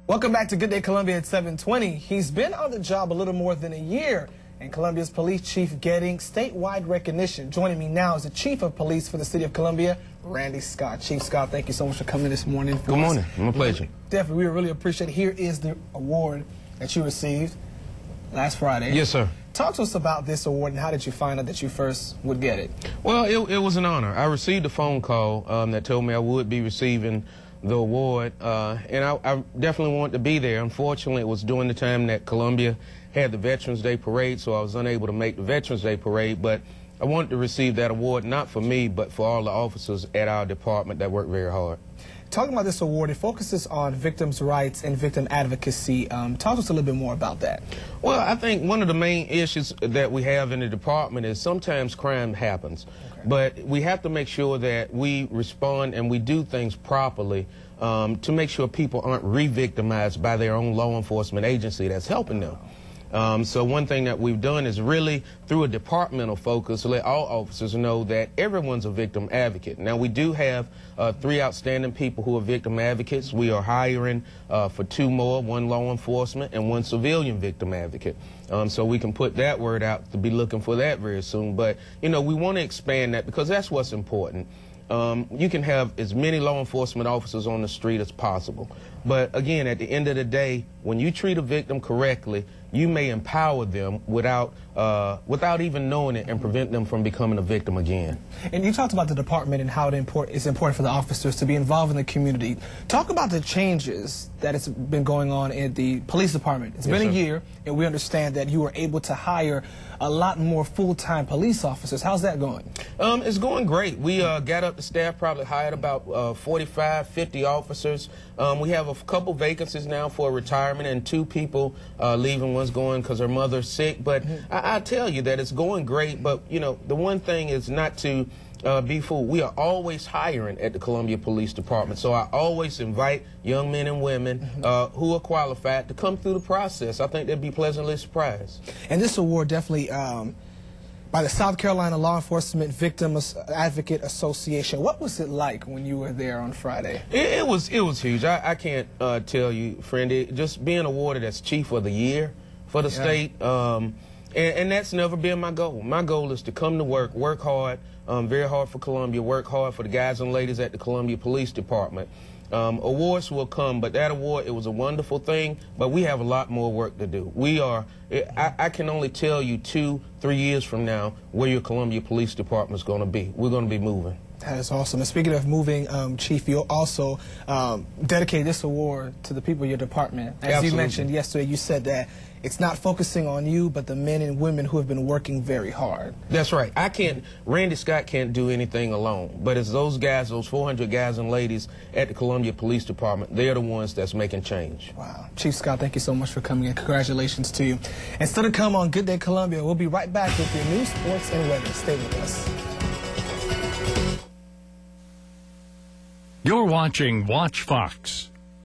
Welcome back to Good Day Columbia at 7:20. He's been on the job a little more than a year, and Columbia's police chief getting statewide recognition. Joining me now is the chief of police for the city of Columbia, Randy Scott. Chief Scott, thank you so much for coming this morning. Good morning. My pleasure. Definitely, we really appreciate it. Here is the award that you received last Friday. Yes, sir. Talk to us about this award and how did you find out that you first would get it? Well, it was an honor. I received a phone call that told me I would be receiving the award, and I definitely wanted to be there. Unfortunately, it was during the time that Columbia had the Veterans Day Parade, so I was unable to make the Veterans Day Parade, but I wanted to receive that award, not for me, but for all the officers at our department that worked very hard. Talking about this award, it focuses on victims' rights and victim advocacy. Talk to us a little bit more about that. Well, I think one of the main issues that we have in the department is sometimes crime happens, but we have to make sure that we respond and we do things properly to make sure people aren't re-victimized by their own law enforcement agency that's helping them. So one thing that we've done is really, through a departmental focus, let all officers know that everyone's a victim advocate. Now, we do have 3 outstanding people who are victim advocates. We are hiring for 2 more, 1 law enforcement and 1 civilian victim advocate. So we can put that word out to be looking for that very soon. But, you know, we want to expand that because that's what's important. You can have as many law enforcement officers on the street as possible. But again, at the end of the day, when you treat a victim correctly, you may empower them without even knowing it and prevent them from becoming a victim again. And you talked about the department and how it's important for the officers to be involved in the community. Talk about the changes that has been going on in the police department. It's been a year, and we understand that you were able to hire a lot more full-time police officers. How's that going? It's going great. We got up to staff, probably hired about 45, 50 officers. We have a couple vacancies now for retirement and 2 people leaving. One's going because her mother's sick. But I tell you that it's going great. But, you know, the one thing is not to be fooled. We are always hiring at the Columbia Police Department. So I always invite young men and women who are qualified to come through the process. I think they'd be pleasantly surprised. And this award definitely by the South Carolina Law Enforcement Victims Advocate Association. What was it like when you were there on Friday? It was huge. I can't tell you, friend, just being awarded as Chief of the Year for the state, and that's never been my goal. My goal is to come to work hard, very hard for Columbia, work hard for the guys and ladies at the Columbia Police Department. Awards will come, but that award, it was a wonderful thing, but we have a lot more work to do. I can only tell you 2-3 years from now where your Columbia Police Department is going to be. We're going to be moving. That is awesome. And speaking of moving, Chief, you also dedicated this award to the people in your department. As you mentioned yesterday, you said that it's not focusing on you, but the men and women who have been working very hard. That's right. Randy Scott can't do anything alone, but it's those guys, those 400 guys and ladies at the Columbia Police Department, they're the ones that's making change. Wow. Chief Scott, thank you so much for coming in. Congratulations to you. And still to come on Good Day Columbia, we'll be right back with your news, sports, and weather. Stay with us. You're watching Watch Fox.